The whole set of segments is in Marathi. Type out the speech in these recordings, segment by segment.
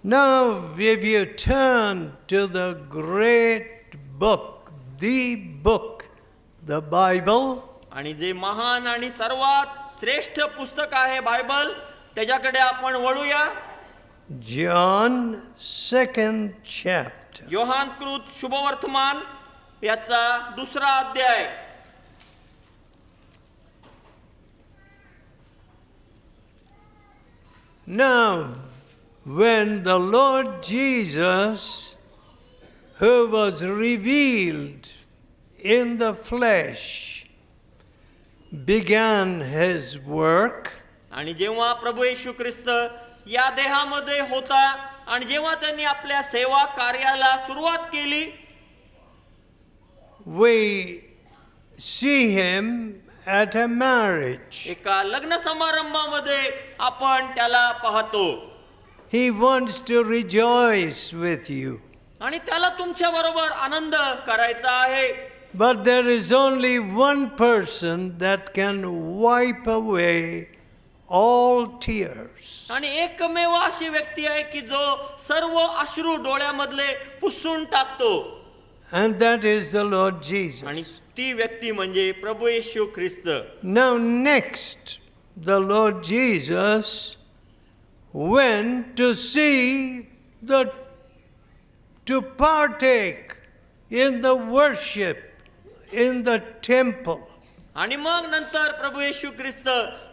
Now, if you turn to the great book, the Bible, आणि जे महान आणि सर्वात श्रेष्ठ पुस्तक आहे बायबल, त्याच्याकडे आपण वळूया. John 2nd chapter. योहानकृत शुभवर्तमान याचा 2रा अध्याय. Now, when the Lord Jesus, who was revealed in the flesh, began his work, आणि जेव्हा प्रभू येशू ख्रिस्त या देहामध्ये होता आणि जेव्हा त्यांनी आपल्या सेवा कार्याला सुरुवात केली, we see him at a marriage. एका लग्न समारंभामध्ये आपण त्याला पाहतो. He wants to rejoice with you. आणि त्याला तुमच्या बरोबर आनंद करायचा आहे. But there is only one person that can wipe away all tears. आणि एकमेव अशी व्यक्ती आहे की जो सर्व अश्रू डोळ्यामधले पुसून टाकतो. And that is the Lord आणि Jesus. ती व्यक्ती म्हणजे प्रभू येशू ख्रिस्त. Now next, the Lord Jesus went to see to partake in the worship in the temple. आणि मग नंतर प्रभू येशू ख्रिस्त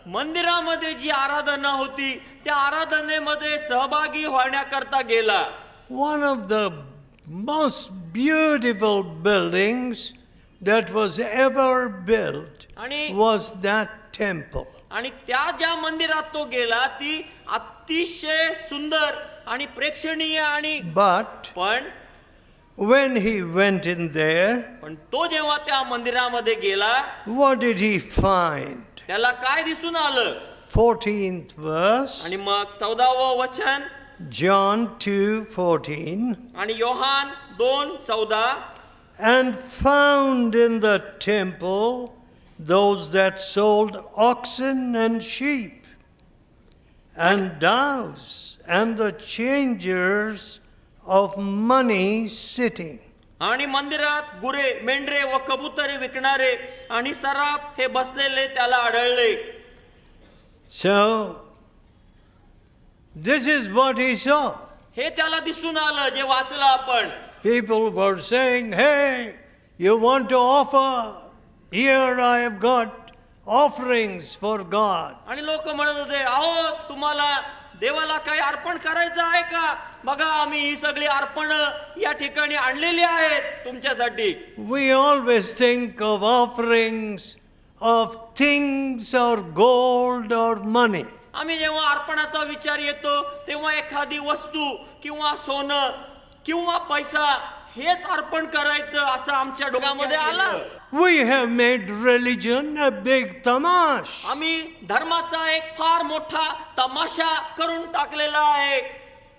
मंदिरामध्ये जी आराधना होती त्या आराधनेमध्ये सहभागी होण्याकरता गेला. One of the most beautiful buildings that was ever built was that temple. आणि त्या ज्या मंदिरात तो गेला ती अतिशय सुंदर आणि प्रेक्षणीय आणि पण when he went in there, पण तो जेव्हा त्या मंदिरामध्ये गेला, what did he find? त्याला काय दिसून आलं? 14th verse. आणि मग 14वं वचन. John 2:14. आणि Yohan 2:14. And found in the temple those that sold oxen and sheep and doves and the changers of money sitting. आणि मंदिरात गुरे, मेंढरे व कबुतरे विकणारे आणि सराफ हे बसलेले त्याला आढळले. So this is what he saw. हे त्याला दिसून आलं जे वाचलं आपण. People were saying, hey, you want to offer? Here I have got offerings for God. आणि लोक म्हणत होते, अहो तुम्हाला देवाला काही अर्पण करायचं आहे का? बघा आम्ही ही सगळी अर्पण या ठिकाणी आणलेली आहेत तुमच्यासाठी. We always think of offerings of things or gold or money. आम्ही जेव्हा अर्पणाचा विचार येतो तेव्हा एखादी वस्तू किंवा सोनं किंवा पैसा हेच अर्पण करायचं असं आमच्या डोक्यामध्ये आलं. We have made religion a big tamash. आम्ही धर्माचा एक फार मोठा तमाशा करून टाकलेला आहे.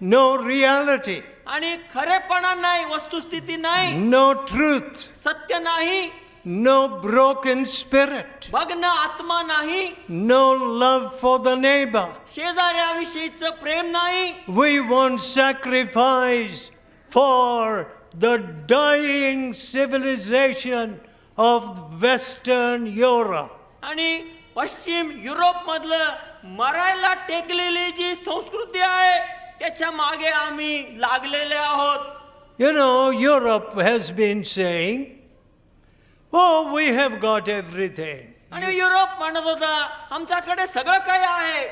No reality. आणि खरेपणा नाही, वस्तुस्थिती नाही, No truth. सत्य नाही, No broken spirit. भग्न आत्मा नाही, No love for the neighbor. शेजाऱ्याविषयीचं प्रेम नाही. We want sacrifice for the dying civilization of Western Europe. आणि पश्चिम युरोप मधलं मरायला टेकलेली जी संस्कृती आहे त्याच्या मागे आम्ही लागलेले आहोत. You know, Europe has been saying, oh, we have got everything. आणि युरोप म्हणत होता आमच्याकडे सगळं काही आहे.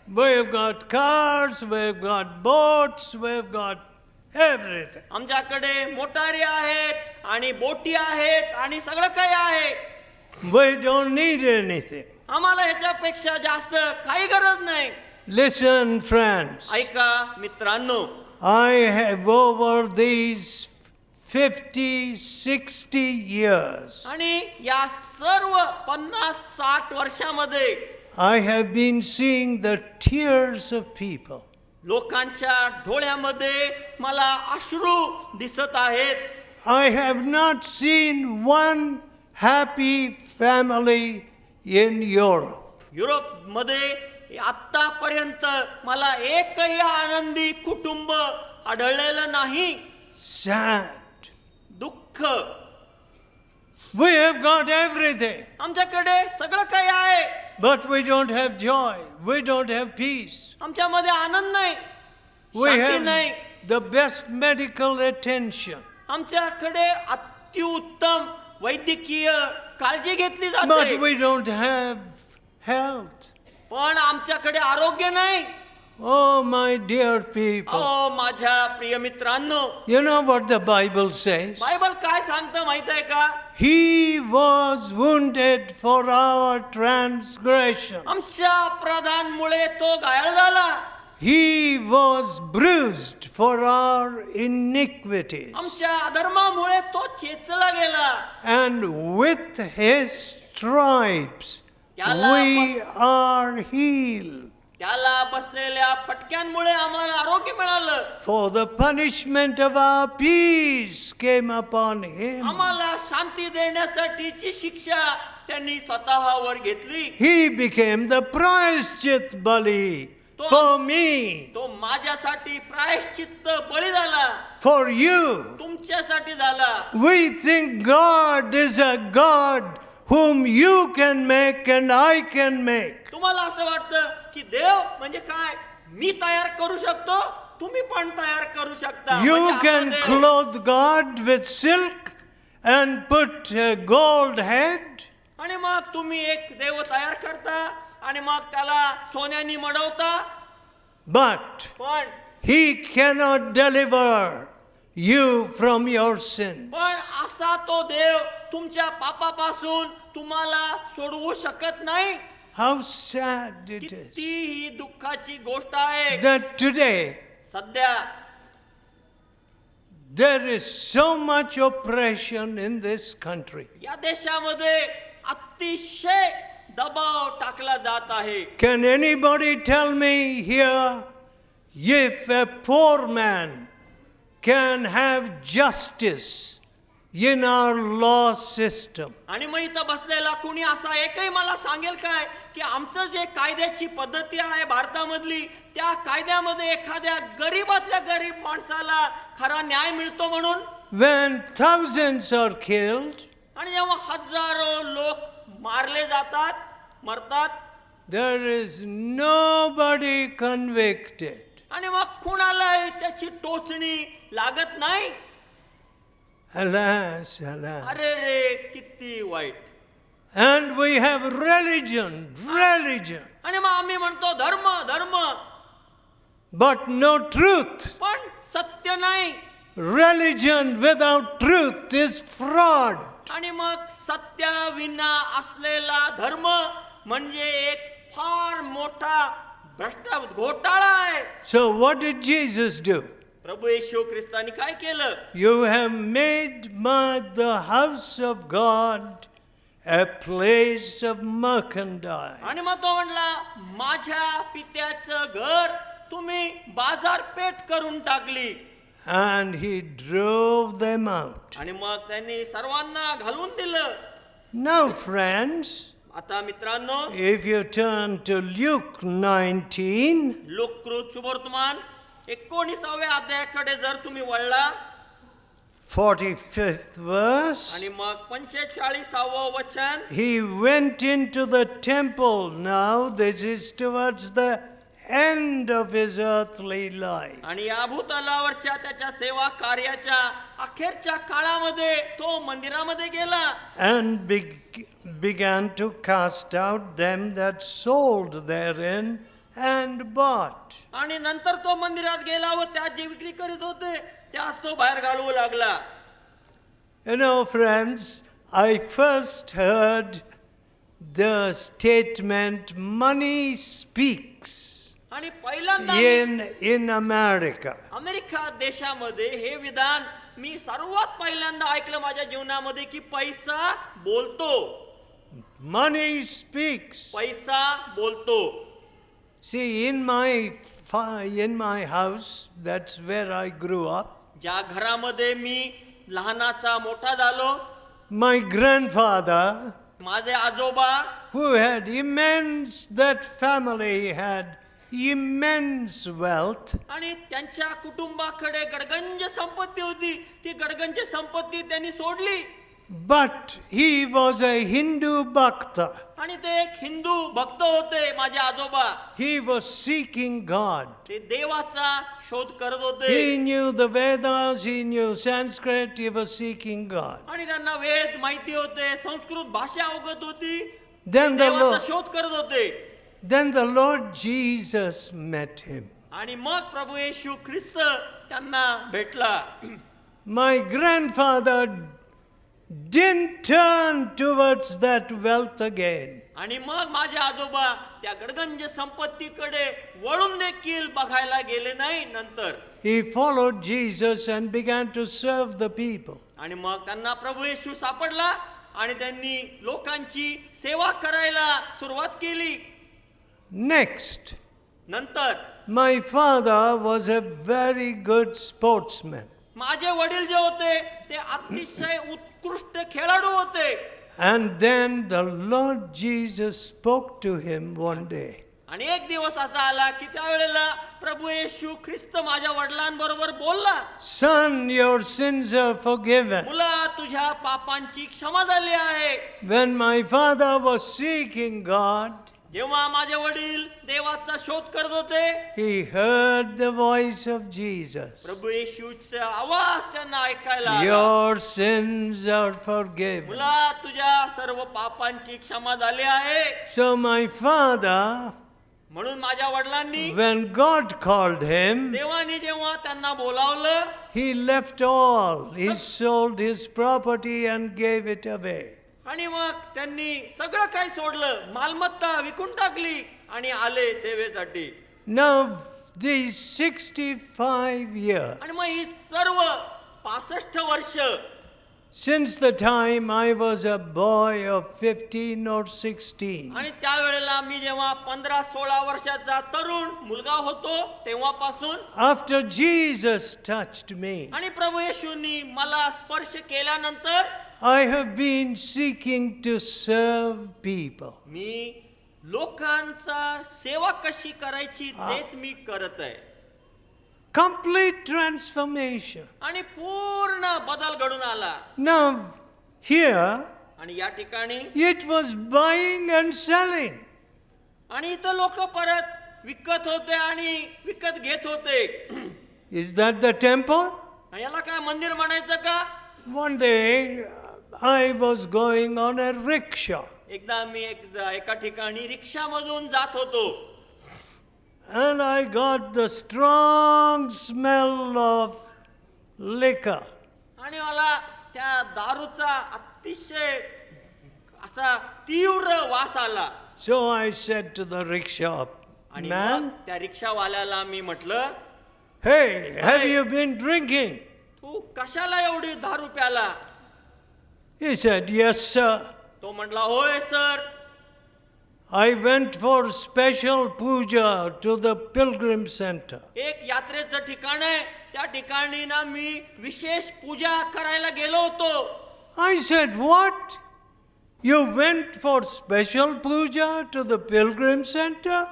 We've got cars, we've got boats, we've got everything. आमच्याकडे मोटारी आहेत आणि बोटी आहेत आणि सगळं काही आहे. We don't need anything. आम्हाला ह्याच्यापेक्षा जास्त काही गरज नाही. Listen, friends. ऐका मित्रांनो, I have over these 50, 60 years, आणि या सर्व 50-60 वर्षामध्ये I have been seeing the tears of people. लोकांच्या डोळ्यामध्ये मला अश्रू दिसत आहेत. I have not seen one happy family in Europe. युरोपमध्ये आतापर्यंत मला एकही आनंदी कुटुंब आढळलेलं नाही. Sad. दुःख. We have got everything, आमच्याकडे सगळं काही आहे, but we don't have joy. We don't have peace. आमच्यामध्ये आनंद नाही, We शांती have नाही. the best medical attention, आमच्याकडे अत्युत्तम वैद्यकीय काळजी घेतली but जाते, we don't have health. पण आमच्याकडे आरोग्य नाही. Oh, my dear people. अहो माझ्या प्रिय मित्रांनो, You know what the Bible says? Bible काय सांगतं माहित आहे का? He was wounded for our transgression. आमच्या अपराधांमुळे तो घायल झाला, He was bruised for our iniquities. आमच्या अधर्मामुळे तो चेचला गेला. And with his stripes we are healed. त्याला बसलेल्या फटक्यांमुळे आम्हाला आरोग्य मिळालं. For the punishment of our peace came upon him. आम्हाला शांती देण्यासाठीची शिक्षा त्यांनी स्वतःवर घेतली. He became the प्रायश्चित बली for me, तो माझ्यासाठी प्रायश्चित्त बळी झाला, for you. तुमच्यासाठी झाला. We think God is a God whom you can make and I can make. तुम्हाला असं वाटतं की देव म्हणजे काय, मी तयार करू शकतो, तुम्ही पण तयार करू शकता. You म्हणजे असा can Dev. clothe God with silk and put a gold head. आणि मग तुम्ही एक देव तयार करता आणि मग त्याला सोन्याने मडवता, But पण he cannot deliver you from your sin. पण असा तो देव तुमच्या पापापासून तुम्हाला सोडवू शकत नाही. How sad it is किती ही दुःखाची गोष्ट आहे. that today सध्या there is so much oppression in this country. या देशामध्ये अतिशय दबाव टाकला जात आहे. Can anybody tell me here if a poor man can have justice in our law system? आणि मग इथं बसलेला कुणी असा एकही मला सांगेल काय की आमचं जे कायद्याची पद्धती आहे भारतामधली, त्या कायद्यामध्ये एखाद्या गरीबातल्या गरीब माणसाला खरा न्याय मिळतो म्हणून? When thousands are killed, आणि जेव्हा हजारो लोक मारले जातात, मरतात, there is nobody convicted. आणि मग कुणालाही त्याची टोचणी लागत नाही. Alas, alas. अरे रे किती वाईट. And we have religion. आणि मग आम्ही म्हणतो धर्म धर्म, But no truth. पण सत्य नाही. Religion without truth is fraud. आणि मग सत्याविना असलेला धर्म म्हणजे एक फार मोठा घोटाळा आहे. So what did Jesus do? प्रभू येशू ख्रिस्तानी काय केलं? You have made the house of God a place of merchandise. आणि मग तो म्हणला माझ्या पित्याचं घर तुम्ही बाजारपेठ करून टाकली. And he drove them out. आणि मग त्यांनी सर्वांना घालून दिलं. Now, friends, आता मित्रांनो, if you turn to Luke 19, लोककृत शुभवर्तमान 19व्या अध्यायाकडे जर तुम्ही वळला 45th verse, आणि मग 45वं वचन, he went into the temple. Now, this is towards the end of his earthly life. आणि या भूतलावरच्या त्याच्या सेवा कार्याच्या अखेरच्या काळामध्ये तो मंदिरामध्ये गेला And began to cast out them that sold therein and bought. आणि नंतर तो मंदिरात गेला व त्यात जे विक्री करीत होते त्यास तो बाहेर घालवू लागला. You know, friends, I first heard the statement, money speaks, आणि पहिल्यांदा in America. अमेरिका देशामध्ये हे विधान मी सर्वात पहिल्यांदा ऐकलं माझ्या जीवनामध्ये की पैसा बोलतो. Money speaks. पैसा बोलतो. See, in my house, that's where I grew up. ज्या घरामध्ये मी लहानाचा मोठा झालो, My grandfather माझे आजोबा who had immense, that family had immense wealth. आणि त्यांच्या कुटुंबाकडे गडगंज संपत्ती होती. ती गडगंज संपत्ती त्यांनी सोडली. But he was a Hindu bhakta. आणि ते एक हिंदू भक्त होते माझे आजोबा. He was seeking God. ते देवाचा शोध करत होते. He knew the Vedas, he knew Sanskrit, he was seeking God. आणि त्यांना वेद माहिती होते, संस्कृत भाषा अवगत होती. Then the देवाचा Lord, शोध करत होते. then the Lord Jesus met him. आणि मग प्रभू येशू ख्रिस्त त्यांना भेटला. My grandfather didn't turn towards that wealth again. आणि मग माझे आजोबा त्या गडगंज संपत्तीकडे वळून देखील बघायला गेले नाही नंतर. He followed Jesus and began to serve the people. आणि मग त्यांना प्रभू येशू सापडला आणि त्यांनी लोकांची सेवा करायला सुरुवात केली. Next, नंतर my father was a very good sportsman. माझे वडील जे होते ते अतिशय उत्कृष्ट खेळाडू होते. And then the Lord Jesus spoke to him one day. आणि एक दिवस असा आला की त्यावेळेला प्रभू येशू ख्रिस्त माझ्या वडिलांबरोबर बोलला. Son, your sins are forgiven. मुला, तुझ्या पापांची क्षमा झाली आहे. When my father was seeking God, जेव्हा माझे वडील देवाचा शोध करत होते, he heard the voice of Jesus. प्रभू येशूचा आवाज त्यांना ऐकायला आला. Your sins are forgiven. मुला, तुझ्या सर्व पापांची क्षमा झाली आहे. So my father, म्हणून माझ्या वडिलांनी when God called him, देवाने जेव्हा त्यांना बोलावलं, he left all. He sold his property and gave it away. आणि मग त्यांनी सगळं काही सोडलं, मालमत्ता विकून टाकली आणि आले सेवेसाठी. Now, these 65 years, आणि मग ही सर्व 65 वर्ष, since the time I was a boy of 15 or 16, आणि त्यावेळेला मी जेव्हा 15-16 वर्षाचा तरुण मुलगा होतो तेव्हापासून, after Jesus touched me, आणि प्रभू येशूंनी मला स्पर्श केल्यानंतर I have been seeking to serve people. मी लोकांचा सेवा कशी करायची तेच मी करत आहे. Complete transformation. आणि पूर्ण बदल घडून आला. Now, here, आणि या ठिकाणी it was buying and selling. आणि इथं लोक परत विकत होते आणि विकत घेत होते. Is that the temple? आणि याला काय मंदिर म्हणायचं का? One day, I was going on a rickshaw. एकदा मी एका ठिकाणी रिक्षामधून जात होतो. And I got the strong smell of liquor. आणि मला त्या दारूचा अतिशय असा तीव्र वास आला. So I said to the rickshaw आणि man, मग त्या रिक्षावाल्याला मी म्हटलं, hey, have you been drinking? तू कशाला एवढी दारू प्याला? He said, yes, sir. तो म्हटला, होय sir. I went for special puja to the pilgrim center. एक यात्रेचं ठिकाण आहे, त्या ठिकाणी ना मी विशेष पूजा करायला गेलो होतो. I said, what? You went for special puja to the pilgrim center?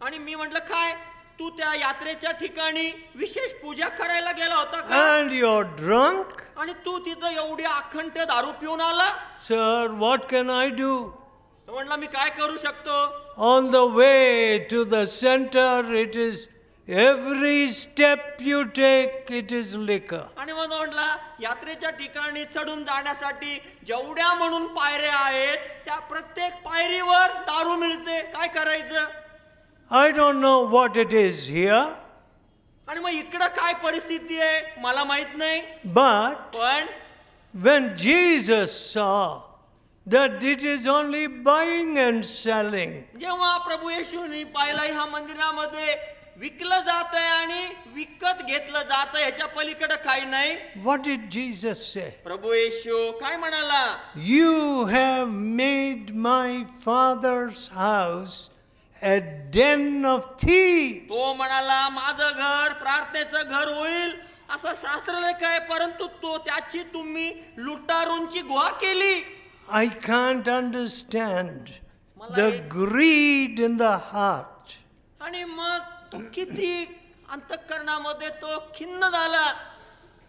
आणि मी म्हटलं, काय तू त्या यात्रेच्या ठिकाणी विशेष पूजा करायला गेला होता का? And you're drunk? आणि तू तिथं एवढी अखंड दारू पिऊन आला? Sir, what can I do? तो म्हटला, मी काय करू शकतो? On the way to the center, it is every step you take, it is liquor. आणि मग तो म्हटला, यात्रेच्या ठिकाणी चढून जाण्यासाठी जेवढ्या म्हणून पायऱ्या आहेत त्या प्रत्येक पायरीवर दारू मिळते. काय करायचं? I don't know what it is here, आणि मग इकडं काय परिस्थिती आहे मला माहित नाही. but पण when Jesus saw that it is only buying and selling, जेव्हा प्रभू येशूंनी पाहिलं ह्या मंदिरामध्ये विकलं जात आहे आणि विकत घेतलं जात आहे, ह्याच्या पलीकडे काही नाही, what did Jesus say? प्रभू येशू काय म्हणाला? You have made my Father's house a den of thieves. तो म्हणाला, माझं घर प्रार्थनेचं घर होईल असं शास्त्रलेख आहे, परंतु तो त्याची तुम्ही लुटारूंची गुहा केली. I can't understand मला the हे- greed in the heart. आणि मग तो किती अंतःकरणामध्ये तो खिन्न झाला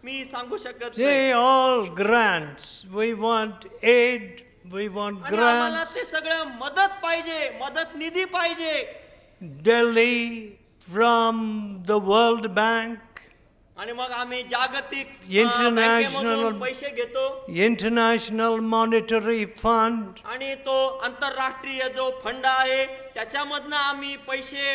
मी सांगू शकत नाही. Say all grants. We want aid. We want आणि आम्हाला grants. ते सगळं मदत पाहिजे, मदत निधी पाहिजे. Delhi from the World Bank, आणि मग आम्ही जागतिक International- बँकेमधून पैसे घेतो International Monetary Fund, आणि तो आंतरराष्ट्रीय जो फंड आहे त्याच्यामधनं आम्ही पैसे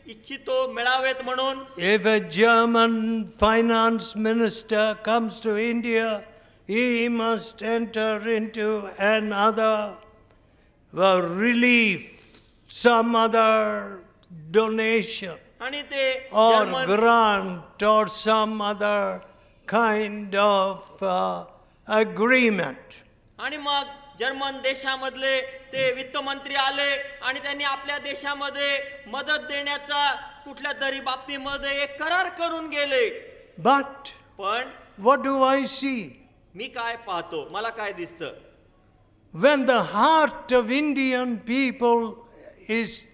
इच्छितो मिळावेत म्हणून. if a German finance minister comes to India, he must enter into another relief, some other donation आणि ते or German grant or some other kind of agreement. आणि मग जर्मन देशामधले ते वित्तमंत्री आले आणि त्यांनी आपल्या देशामध्ये मदत देण्याचा कुठल्या तरी बाबतीमध्ये एक करार करून गेले. But पण what do I see? मी काय पाहतो, मला काय दिसतं, When the heart of Indian people is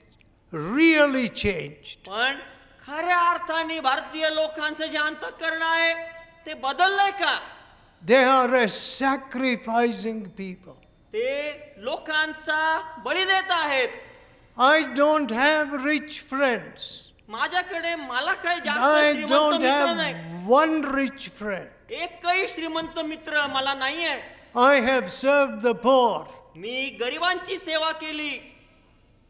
really changed, पण खऱ्या अर्थाने भारतीय लोकांचं जे अंतःकरण आहे ते बदललंय का? they are a sacrificing people. ते लोकांचा बळी देत आहेत. I don't have rich friends. माझ्याकडे मला काही जास्त I श्रीमंत don't मित्र नाही, have one rich friend. एकही श्रीमंत मित्र मला नाहीये. I have served the poor. मी गरिबांची सेवा केली.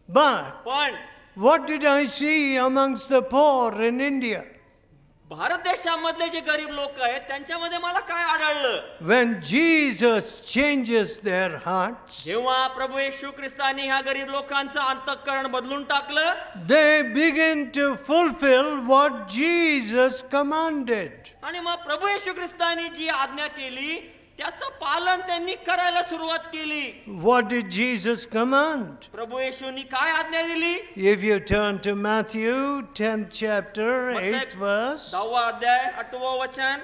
But पण what did I see amongst the poor in India? Bharat देशामधले जे गरीब लोक आहेत त्यांच्यामध्ये मला काय आढळलं? When Jesus changes their hearts, जेव्हा प्रभू येशू ख्रिस्तानी ह्या गरीब लोकांचं अंतःकरण बदलून टाकलं, they begin to fulfill what Jesus commanded. आणि मग प्रभू येशू ख्रिस्तानी जी आज्ञा केली त्याचं पालन त्यांनी करायला सुरुवात केली. What did Jesus command? प्रभू येशूनी काय आज्ञा दिली? If you turn to Matthew 10th chapter, 8th verse, 10वा अध्याय 8वं वचन,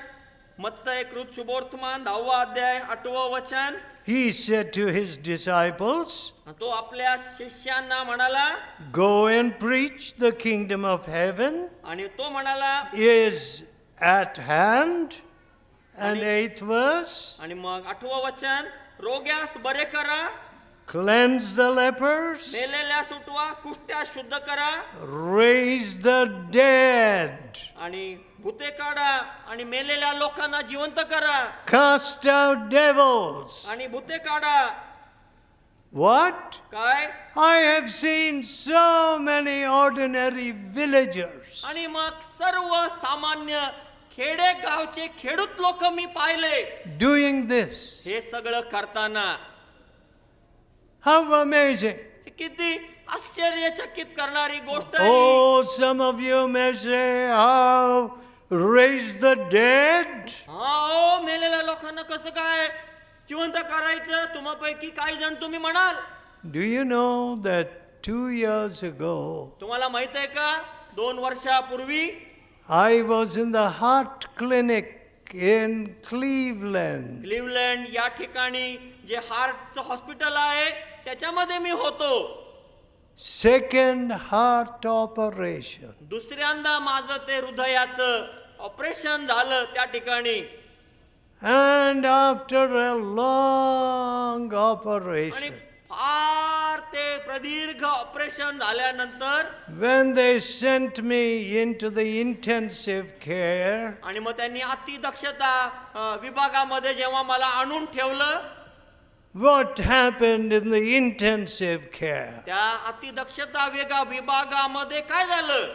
मत्तय कृत शुभवर्तमान 10वा अध्याय 8वं वचन. he said to his disciples, तो आपल्या शिष्यांना म्हणाला, go and preach the kingdom of heaven आणि तो म्हणाला, is at hand. And 8th verse, आणि मग 8वं वचन, रोग्यास बरे करा, cleanse the lepers, मेलेल्यास उठवा, कुष्ठ्यास शुद्ध करा, raise the dead, आणि भूते काढा आणि मेलेल्या लोकांना जिवंत करा, cast out devils. आणि भूते काढा. What? काय? I have seen so many ordinary villagers आणि मग सर्व सामान्य खेडे गावचे खेडूत लोक मी पाहिले doing this. हे सगळं करताना. How amazing. हे किती आश्चर्यचकित करणारी गोष्ट आहे. Oh, some of you may say, how raise the dead? हा, मेलेल्या लोकांना कसं काय जिवंत करायचं? तुम्हापैकी काही जण तुम्ही म्हणाल. Do you know that 2 years ago, तुम्हाला माहित आहे का, 2 वर्षापूर्वी I was in the heart clinic in Cleveland. क्लिव्हलंड या ठिकाणी जे हार्टचं हॉस्पिटल आहे त्याच्यामध्ये मी होतो. Second heart operation. दुसऱ्यांदा माझं ते हृदयाचं ऑपरेशन झालं त्या ठिकाणी. And after a long आणि operation, फार ते प्रदीर्घ ऑपरेशन झाल्यानंतर when they sent me into the intensive care, आणि मग त्यांनी अतिदक्षता विभागामध्ये जेव्हा मला आणून ठेवलं, what happened in the intensive care? त्या अतिदक्षता विभागामध्ये काय झालं?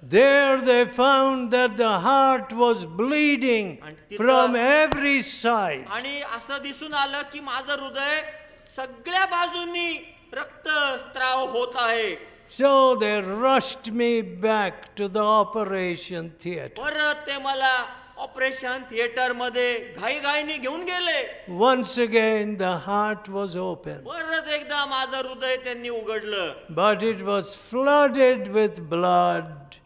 There they found that the heart was bleeding from every side. आणि असं दिसून आलं की माझं हृदय सगळ्या बाजूंनी रक्तस्राव होत आहे. So they rushed me back to the operation theater. परत ते मला ऑपरेशन थिएटर मध्ये घाईघाईने घेऊन गेले. Once again the heart was open, परत एकदा माझं हृदय त्यांनी उघडलं. but it was flooded with blood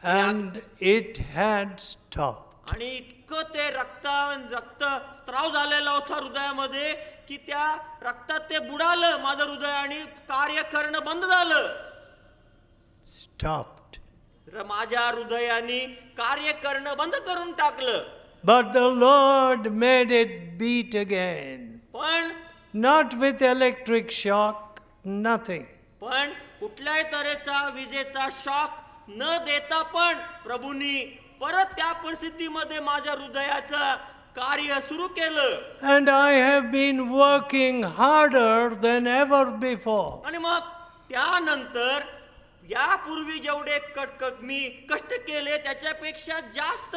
and it had stopped. आणि इतकं ते रक्तस्राव झालेला होता हृदयामध्ये की त्या रक्तात ते बुडालं माझं हृदय आणि कार्य करणं बंद झालं. Stopped. माझ्या हृदयाने कार्य करणं बंद करून टाकलं. But the Lord made it beat again. पण Not with electric shock, nothing. पण कुठल्याही तऱ्हेचा विजेचा शॉक न देता पण प्रभूंनी परत त्या परिस्थितीमध्ये माझ्या हृदयाचं कार्य सुरू केलं. And I have been working harder than ever before. आणि मग त्यानंतर यापूर्वी जेवढे मी कष्ट केले त्याच्यापेक्षा जास्त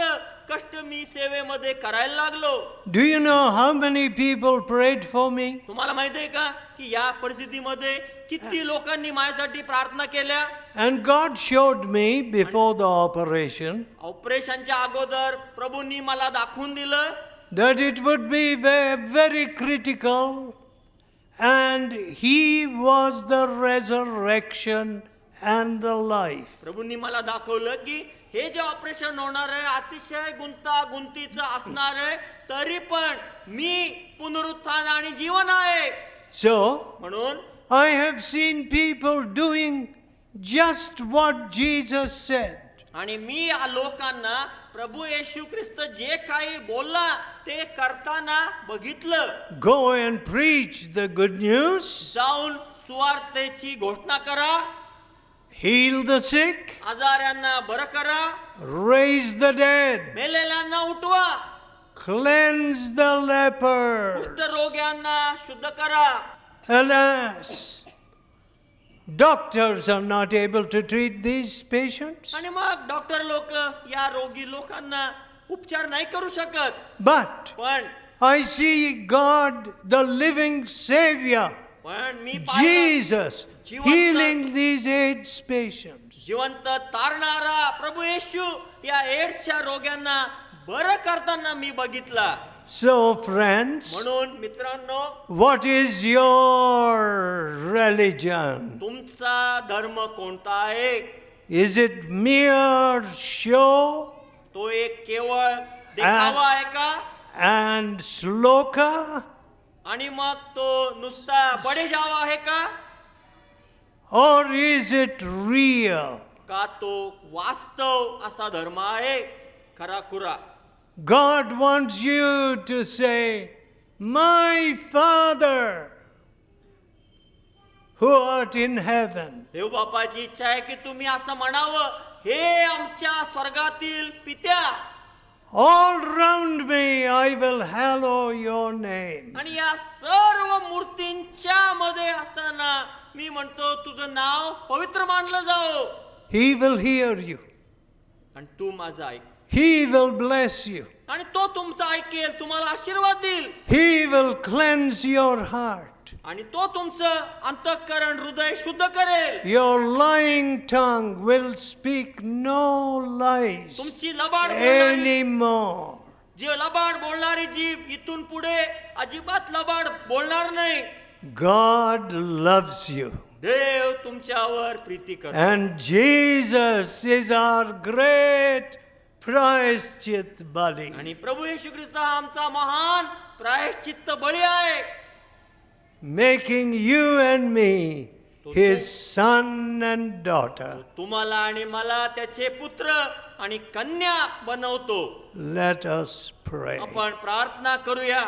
कष्ट मी सेवेमध्ये करायला लागलो. Do you know how many people prayed for me? तुम्हाला माहिती आहे का की या परिस्थितीमध्ये किती लोकांनी माझ्यासाठी प्रार्थना केल्या. And God showed me before the operation ऑपरेशनच्या अगोदर प्रभूंनी मला दाखवून दिलं that it would be very critical, and He was the resurrection and the life. प्रभूंनी मला दाखवलं की हे जे ऑपरेशन होणार आहे अतिशय गुंतागुंतीचं असणार आहे, तरी पण मी पुनरुत्थान आणि जीवन आहे. So, म्हणून I have seen people doing just what Jesus said. आणि मी या लोकांना प्रभू येशू ख्रिस्त जे काही बोलला ते करताना बघितलं. Go and preach the good news, जाऊन सुवार्तेची घोषणा करा, heal the sick, आजाऱ्यांना बरं करा, raise the dead, मेलेल्यांना उठवा, cleanse the lepers. कुष्ठरोग्यांना शुद्ध करा. Alas, doctors are not able to treat these patients. आणि मग डॉक्टर लोक या रोगी लोकांना उपचार नाही करू शकत. But पण I see God, the living Savior, me Jesus, healing these AIDS patients. जिवंत तारणारा प्रभू येशू या एड्सच्या रोग्यांना बरं करताना मी बघितला. So, friends, म्हणून मित्रांनो, what is your religion? तुमचा धर्म कोणता आहे? Is it mere show तो एक केवळ देखावा आहे का? and sloka? आणि मग तो नुसता बडेजावा आहे का? Or is it real? का तो वास्तव असा धर्म आहे, खराखुरा? God wants you to say, "My Father, who art in heaven." देव बापाची इच्छा आहे की तुम्ही असं म्हणावं, हे आमच्या स्वर्गातील पित्या. All round me I will hallow your name. आणि या सर्व मूर्तींच्या मध्ये असताना मी म्हणतो तुझं नाव पवित्र मानलं जाओ. He will hear you. आणि तू माझा ऐक. He will bless you. आणि तो तुमचा ऐकेल, तुम्हाला आशीर्वाद देईल. He will cleanse your heart. आणि तो तुमचं अंतःकरण हृदय शुद्ध करेल. Your lying tongue will speak no lies तुमची लबाड बोलणारी anymore. जी लबाड बोलणारी जीभ इथून पुढे अजिबात लबाड बोलणार नाही. God loves you. देव तुमच्यावर प्रीती करतो. And Jesus is our great प्रायश्चित बली. आणि प्रभू येशू ख्रिस्त हा आमचा महान प्रायश्चित्त बळी आहे. Making you and me his son and daughter. तुम्हाला आणि मला त्याचे पुत्र आणि कन्या बनवतो. Let us pray. आपण प्रार्थना करूया.